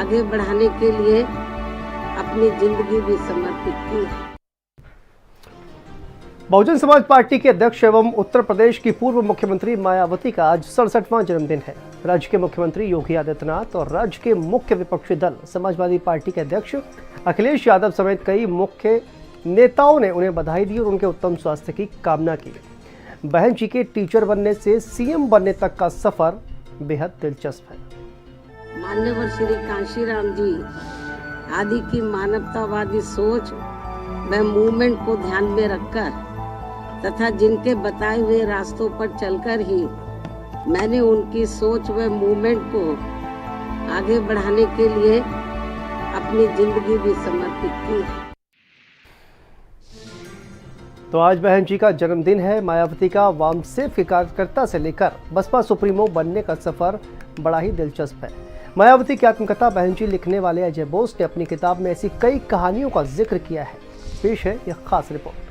आगे बढ़ाने के लिए अपनी जिंदगी भी समर्पित की है। बहुजन समाज पार्टी के अध्यक्ष एवं उत्तर प्रदेश की पूर्व मुख्यमंत्री मायावती का आज 67वां जन्मदिन है। राज्य के मुख्यमंत्री योगी आदित्यनाथ और राज्य के मुख्य विपक्षी दल समाजवादी पार्टी के अध्यक्ष अखिलेश यादव समेत कई मुख्य नेताओं ने उन्हें बधाई दी और उनके उत्तम स्वास्थ्य की कामना की। बहन जी के टीचर बनने से सीएम बनने तक का सफर बेहद दिलचस्प है। मान्यवर श्री कांशीराम जी आदि की मानवतावादी सोच व मूवमेंट को ध्यान में रखकर तथा जिनके बताए हुए रास्तों पर चलकर ही मैंने उनकी सोच व मूवमेंट को आगे बढ़ाने के लिए अपनी जिंदगी भी समर्पित की है। तो आज बहन जी का जन्मदिन है। मायावती का वामसेफ की कार्यकर्ता से लेकर बसपा सुप्रीमो बनने का सफर बड़ा ही दिलचस्प है। मायावती की आत्मकथा बहन जी लिखने वाले अजय बोस ने अपनी किताब में ऐसी कई कहानियों का जिक्र किया है। पेश है यह खास रिपोर्ट।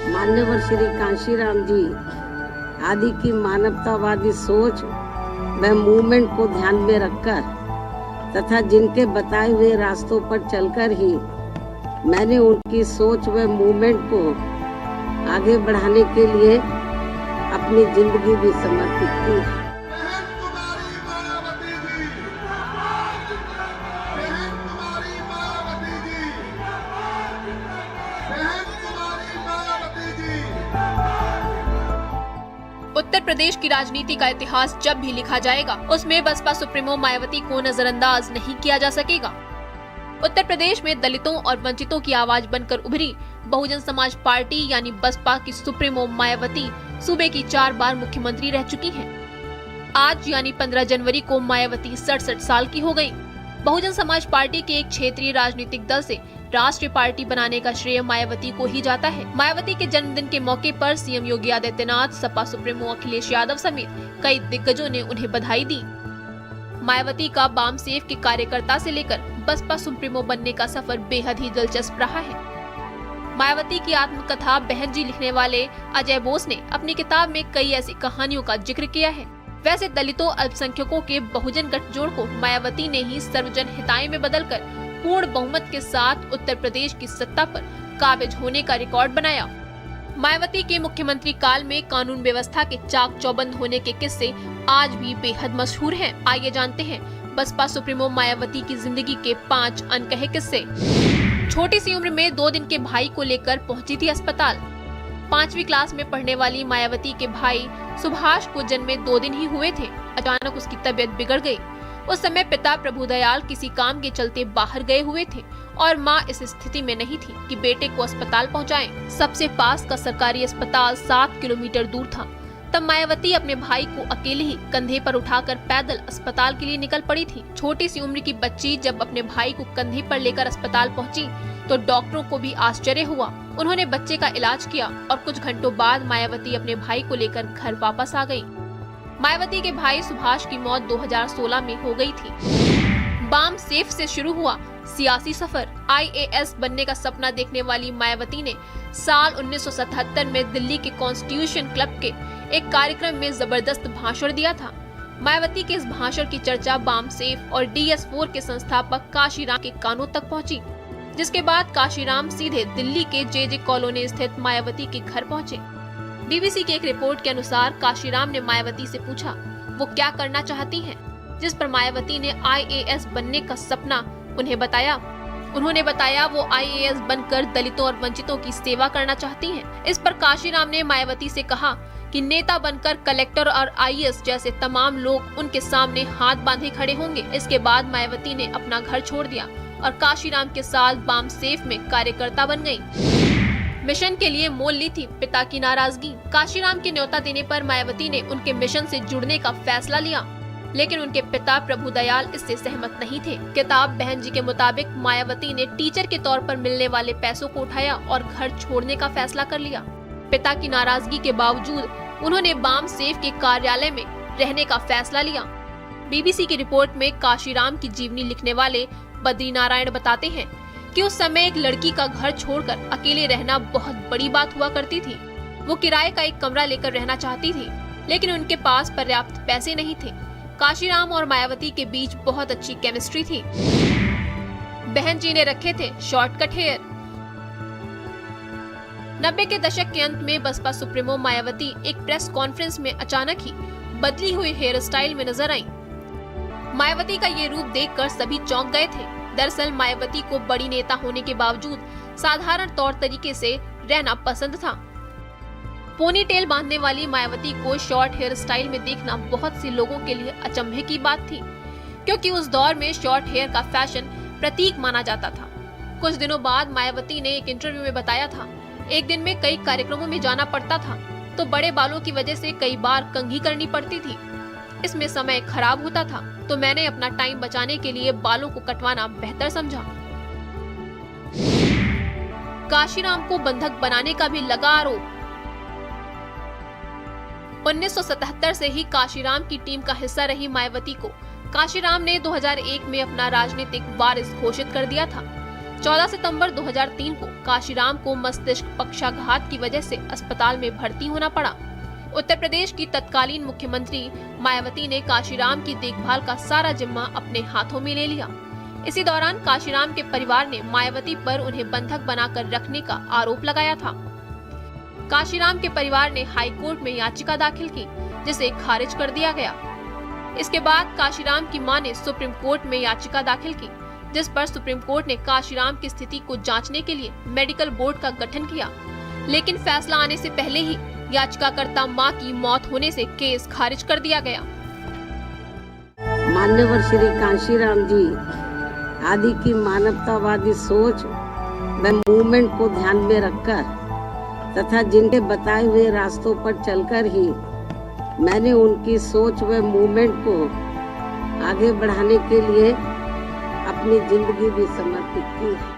मान्यवर श्री कांशीराम जी आदि की मानवतावादी सोच व मूवमेंट को ध्यान में रखकर तथा जिनके बताए हुए रास्तों पर चलकर ही मैंने उनकी सोच व मूवमेंट को आगे बढ़ाने के लिए अपनी जिंदगी भी समर्पित की है। उत्तर प्रदेश की राजनीति का इतिहास जब भी लिखा जाएगा उसमें बसपा सुप्रीमो मायावती को नजरअंदाज नहीं किया जा सकेगा। उत्तर प्रदेश में दलितों और वंचितों की आवाज बनकर उभरी बहुजन समाज पार्टी यानी बसपा की सुप्रीमो मायावती सूबे की 4 बार मुख्यमंत्री रह चुकी हैं। आज यानी 15 जनवरी को मायावती 67 साल की हो गयी। बहुजन समाज पार्टी के एक क्षेत्रीय राजनीतिक दल से राष्ट्रीय पार्टी बनाने का श्रेय मायावती को ही जाता है। मायावती के जन्मदिन के मौके पर सीएम योगी आदित्यनाथ, सपा सुप्रीमो अखिलेश यादव समेत कई दिग्गजों ने उन्हें बधाई दी। मायावती का वामसेफ के कार्यकर्ता से लेकर बसपा सुप्रीमो बनने का सफर बेहद ही दिलचस्प रहा है। मायावती की आत्मकथा बहन जी लिखने वाले अजय बोस ने अपनी किताब में कई ऐसी कहानियों का जिक्र किया है। वैसे दलितों अल्पसंख्यकों के बहुजन गठजोड़ को मायावती ने ही सर्वजन हिताय में बदलकर पूर्ण बहुमत के साथ उत्तर प्रदेश की सत्ता पर काबिज होने का रिकॉर्ड बनाया। मायावती के मुख्यमंत्री काल में कानून व्यवस्था के चाक चौबंद होने के किस्से आज भी बेहद मशहूर हैं। आइए जानते हैं बसपा सुप्रीमो मायावती की जिंदगी के 5 अनकहे किस्से। छोटी सी उम्र में 2 दिन के भाई को लेकर पहुंची थी अस्पताल। 5वीं क्लास में पढ़ने वाली मायावती के भाई सुभाष को जन्मे 2 दिन ही हुए थे। अचानक उसकी तबीयत बिगड़ गई। उस समय पिता प्रभुदयाल किसी काम के चलते बाहर गए हुए थे और मां इस स्थिति में नहीं थी कि बेटे को अस्पताल पहुंचाएं। सबसे पास का सरकारी अस्पताल 7 किलोमीटर दूर था। तब मायावती अपने भाई को अकेले ही कंधे पर उठाकर पैदल अस्पताल के लिए निकल पड़ी थी। छोटी सी उम्र की बच्ची जब अपने भाई को कंधे पर लेकर अस्पताल पहुंची तो डॉक्टरों को भी आश्चर्य हुआ। उन्होंने बच्चे का इलाज किया और कुछ घंटों बाद मायावती अपने भाई को लेकर घर वापस आ गई। मायावती के भाई सुभाष की मौत 2016 में हो गई थी। वामसेफ से शुरू हुआ सियासी सफर। IAS बनने का सपना देखने वाली मायावती ने साल 1977 में दिल्ली के कॉन्स्टिट्यूशन क्लब के एक कार्यक्रम में जबरदस्त भाषण दिया था। मायावती के इस भाषण की चर्चा वामसेफ और DS4 के संस्थापक काशीराम के कानों तक पहुंची, जिसके बाद काशीराम सीधे दिल्ली के JJ कॉलोनी स्थित मायावती के घर पहुंचे। BBC की एक रिपोर्ट के अनुसार काशीराम ने मायावती से पूछा वो क्या करना चाहती हैं, जिस पर मायावती ने IAS बनने का सपना उन्हें बताया। उन्होंने बताया वो IAS बनकर दलितों और वंचितों की सेवा करना चाहती हैं। इस पर काशीराम ने मायावती से कहा कि नेता बनकर कलेक्टर और IAS जैसे तमाम लोग उनके सामने हाथ बांधे खड़े होंगे। इसके बाद मायावती ने अपना घर छोड़ दिया और काशीराम के साथ वामसेफ में कार्यकर्ता बन गई। मिशन के लिए मोल ली थी पिता की नाराजगी। काशीराम के न्योता देने पर मायावती ने उनके मिशन से जुड़ने का फैसला लिया, लेकिन उनके पिता प्रभुदयाल इससे सहमत नहीं थे। किताब बहन जी के मुताबिक मायावती ने टीचर के तौर पर मिलने वाले पैसों को उठाया और घर छोड़ने का फैसला कर लिया। पिता की नाराजगी के बावजूद उन्होंने वामसेफ के कार्यालय में रहने का फैसला लिया। BBC की रिपोर्ट में काशीराम की जीवनी लिखने वाले बद्री नारायण बताते हैं कि उस समय एक लड़की का घर छोड़कर अकेले रहना बहुत बड़ी बात हुआ करती थी। वो किराए का एक कमरा लेकर रहना चाहती थी, लेकिन उनके पास पर्याप्त पैसे नहीं थे। काशीराम और मायावती के बीच बहुत अच्छी केमिस्ट्री थी। बहन जी ने रखे थे शॉर्टकट हेयर। 90 के दशक के अंत में बसपा सुप्रीमो मायावती एक प्रेस कॉन्फ्रेंस में अचानक ही बदली हुई हेयर स्टाइल में नजर आईं। मायावती का ये रूप देखकर सभी चौंक गए थे। दरअसल मायावती को बड़ी नेता होने के बावजूद साधारण तौर तरीके से रहना पसंद था। पोनीटेल बांधने वाली मायावती को शॉर्ट हेयर स्टाइल में देखना बहुत से लोगों के लिए अचंभे की बात थी, क्योंकि उस दौर में शॉर्ट हेयर का फैशन प्रतीक माना जाता था। कुछ दिनों बाद मायावती ने एक इंटरव्यू में बताया था, एक दिन में कई कार्यक्रमों में जाना पड़ता था तो बड़े बालों की वजह से कई बार कंघी करनी पड़ती थी। इसमें समय खराब होता था तो मैंने अपना टाइम बचाने के लिए बालों को कटवाना बेहतर समझा। काशीराम को बंधक बनाने का भी लगा आरोप। 1977 से ही काशीराम की टीम का हिस्सा रही मायावती को काशीराम ने 2001 में अपना राजनीतिक वारिस घोषित कर दिया था। 14 सितंबर 2003 को काशीराम को मस्तिष्क पक्षाघात की वजह से अस्पताल में भर्ती होना पड़ा। उत्तर प्रदेश की तत्कालीन मुख्यमंत्री मायावती ने काशीराम की देखभाल का सारा जिम्मा अपने हाथों में ले लिया। इसी दौरान काशीराम के परिवार ने मायावती पर उन्हें बंधक बनाकर रखने का आरोप लगाया था। काशीराम के परिवार ने हाई कोर्ट में याचिका दाखिल की, जिसे खारिज कर दिया गया। इसके बाद काशीराम की मां ने सुप्रीम कोर्ट में याचिका दाखिल की, जिस पर सुप्रीम कोर्ट ने काशीराम की स्थिति को जांचने के लिए मेडिकल बोर्ड का गठन किया, लेकिन फैसला आने से पहले ही याचिकाकर्ता मां की मौत होने से केस खारिज कर दिया गया। मान्यवर श्री कांशीराम जी आदि की मानवतावादी सोच व मूवमेंट को ध्यान में रखकर तथा जिनके बताए हुए रास्तों पर चलकर ही मैंने उनकी सोच व मूवमेंट को आगे बढ़ाने के लिए अपनी जिंदगी भी समर्पित की है।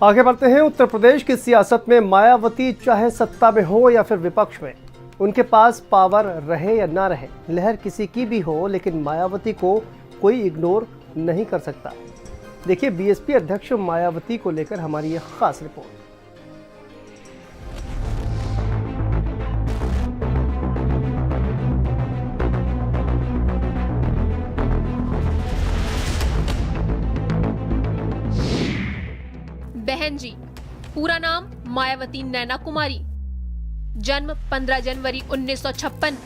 आगे बढ़ते हैं। उत्तर प्रदेश की सियासत में मायावती चाहे सत्ता में हो या फिर विपक्ष में, उनके पास पावर रहे या ना रहे, लहर किसी की भी हो, लेकिन मायावती को कोई इग्नोर नहीं कर सकता। देखिए बीएसपी अध्यक्ष मायावती को लेकर हमारी यह खास रिपोर्ट। बहन जी, पूरा नाम मायावती नैना कुमारी, जन्म 15 जनवरी 1956,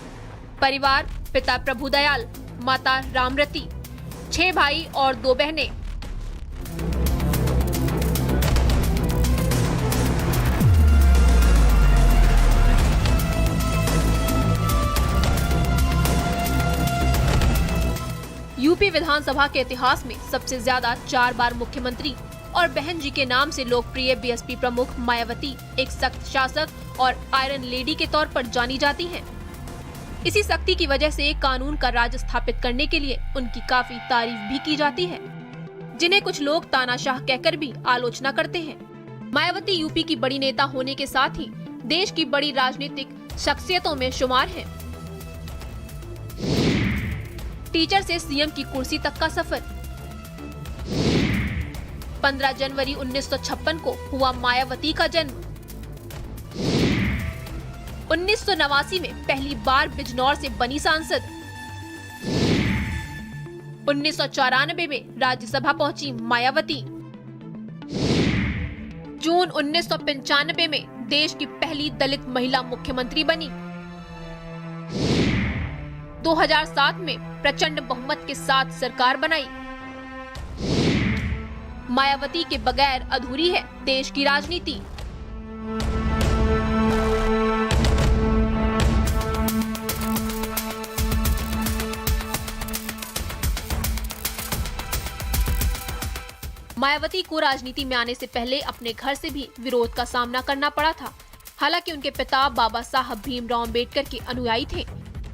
परिवार पिता प्रभुदयाल, माता रामरती, 6 भाई और 2 बहनें। यूपी विधानसभा के इतिहास में सबसे ज्यादा 4 बार मुख्यमंत्री और बहन जी के नाम से लोकप्रिय बीएसपी प्रमुख मायावती एक सख्त शासक और आयरन लेडी के तौर पर जानी जाती हैं। इसी शक्ति की वजह से कानून का राज स्थापित करने के लिए उनकी काफी तारीफ भी की जाती है, जिन्हें कुछ लोग तानाशाह कहकर भी आलोचना करते हैं। मायावती यूपी की बड़ी नेता होने के साथ ही देश की बड़ी राजनीतिक शख्सियतों में शुमार है। टीचर से सीएम की कुर्सी तक का सफर। 15 जनवरी 1956 को हुआ मायावती का जन्म। 1989 में पहली बार बिजनौर से बनी सांसद। 1994 में राज्यसभा पहुंची मायावती। जून 1995 में देश की पहली दलित महिला मुख्यमंत्री बनी। 2007 में प्रचंड बहुमत के साथ सरकार बनाई। मायावती के बगैर अधूरी है देश की राजनीति। मायावती को राजनीति में आने से पहले अपने घर से भी विरोध का सामना करना पड़ा था। हालांकि उनके पिता बाबा साहब भीमराव अम्बेडकर के अनुयायी थे,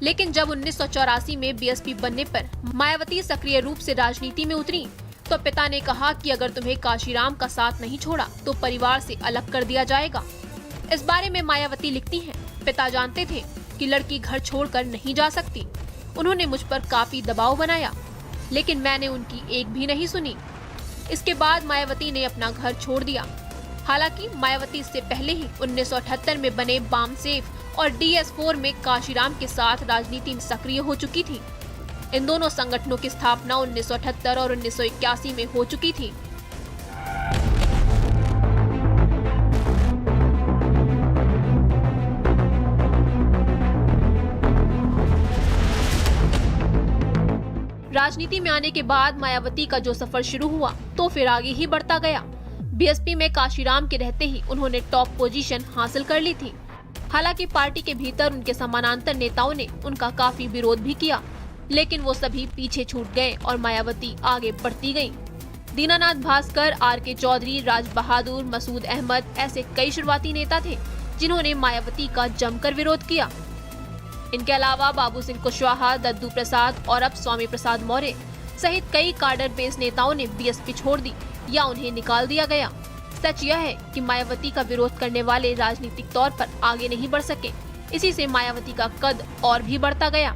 लेकिन जब 1984 में बीएसपी बनने पर मायावती सक्रिय रूप से राजनीति में उतरी तो पिता ने कहा कि अगर तुम्हें काशीराम का साथ नहीं छोड़ा तो परिवार से अलग कर दिया जाएगा। इस बारे में मायावती लिखती हैं, पिता जानते थे कि लड़की घर छोड़कर नहीं जा सकती। उन्होंने मुझ पर काफी दबाव बनाया, लेकिन मैंने उनकी एक भी नहीं सुनी। इसके बाद मायावती ने अपना घर छोड़ दिया। हालांकि मायावती इससे पहले ही 1978 में बने बामसेफ और DS4 में काशीराम के साथ राजनीति में सक्रिय हो चुकी थी। इन दोनों संगठनों की स्थापना 1978 और 1981 में हो चुकी थी। राजनीति में आने के बाद मायावती का जो सफर शुरू हुआ तो फिर आगे ही बढ़ता गया। बीएसपी में काशीराम के रहते ही उन्होंने टॉप पोजीशन हासिल कर ली थी। हालांकि पार्टी के भीतर उनके समानांतर नेताओं ने उनका काफी विरोध भी किया, लेकिन वो सभी पीछे छूट गए और मायावती आगे बढ़ती गईं। दीनानाथ भास्कर, RK चौधरी, राज बहादुर, मसूद अहमद ऐसे कई शुरुआती नेता थे जिन्होंने मायावती का जमकर विरोध किया। इनके अलावा बाबू सिंह कुशवाहा, दद्दू प्रसाद और अब स्वामी प्रसाद मौर्य सहित कई कार्डर बेस नेताओं ने बीएसपी छोड़ दी या उन्हें निकाल दिया गया। सच यह है कि मायावती का विरोध करने वाले राजनीतिक तौर पर आगे नहीं बढ़ सके। इसी से मायावती का कद और भी बढ़ता गया।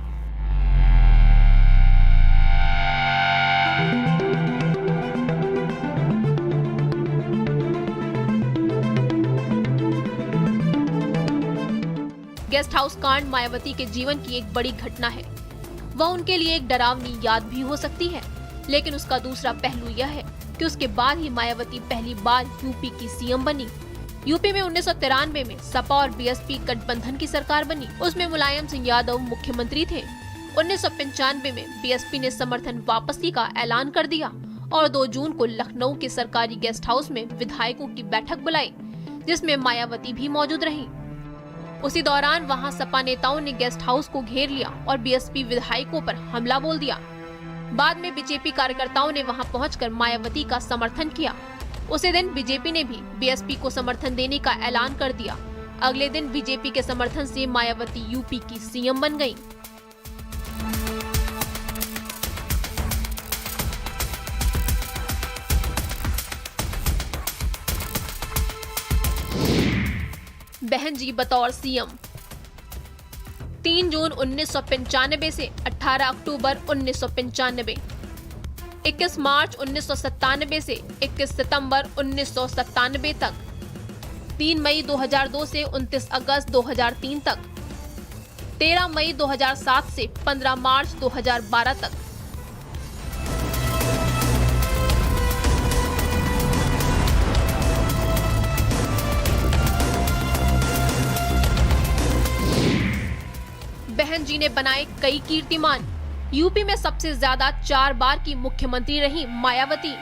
गेस्ट हाउस कांड मायावती के जीवन की एक बड़ी घटना है। वह उनके लिए एक डरावनी याद भी हो सकती है, लेकिन उसका दूसरा पहलू यह है कि उसके बाद ही मायावती पहली बार यूपी की सीएम बनी। यूपी में 1993 में सपा और बीएसपी गठबंधन की सरकार बनी। उसमें मुलायम सिंह यादव मुख्यमंत्री थे। 1995 में बीएसपी ने समर्थन वापसी का ऐलान कर दिया और 2 जून को लखनऊ के सरकारी गेस्ट हाउस में विधायकों की बैठक बुलाई, जिसमें मायावती भी मौजूद रही। उसी दौरान वहां सपा नेताओं ने गेस्ट हाउस को घेर लिया और बीएसपी विधायकों पर हमला बोल दिया। बाद में बीजेपी कार्यकर्ताओं ने वहां पहुंचकर मायावती का समर्थन किया। उसी दिन बीजेपी ने भी बीएसपी को समर्थन देने का ऐलान कर दिया। अगले दिन बीजेपी के समर्थन से मायावती यूपी की सीएम बन गयी। बहन जी बतौर सीएम 3 जून 1995 से 18 अक्टूबर 1995, 21 मार्च 1997 से 21 सितंबर 1997 तक, 3 मई 2002 से 29 अगस्त 2003 तक, 13 मई 2007 से 15 मार्च 2012 तक। बहन जी ने बनाए कई कीर्तिमान। यूपी में सबसे ज्यादा 4 बार की मुख्यमंत्री रही मायावती।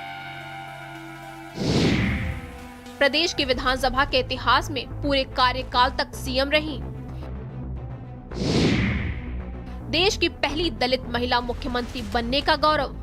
प्रदेश की विधानसभा के इतिहास में पूरे कार्यकाल तक सीएम रही। देश की पहली दलित महिला मुख्यमंत्री बनने का गौरव।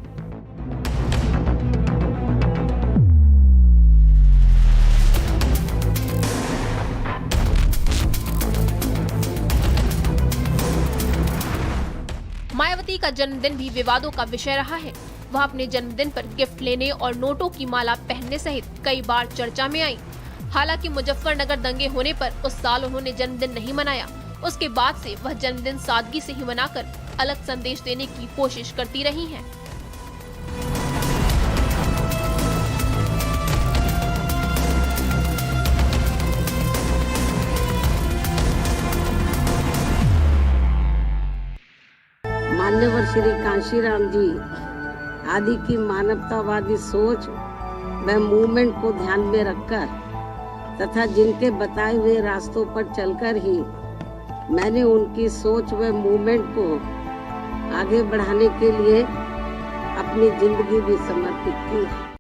मायावती का जन्मदिन भी विवादों का विषय रहा है। वह अपने जन्मदिन पर गिफ्ट लेने और नोटों की माला पहनने सहित कई बार चर्चा में आई। हालांकि मुजफ्फरनगर दंगे होने पर उस साल उन्होंने जन्मदिन नहीं मनाया। उसके बाद से वह जन्मदिन सादगी से ही मनाकर अलग संदेश देने की कोशिश करती रही हैं। मान्यवर श्री कांशीराम जी आदि की मानवतावादी सोच व मूवमेंट को ध्यान में रखकर तथा जिनके बताए हुए रास्तों पर चलकर ही मैंने उनकी सोच व मूवमेंट को आगे बढ़ाने के लिए अपनी जिंदगी भी समर्पित की है।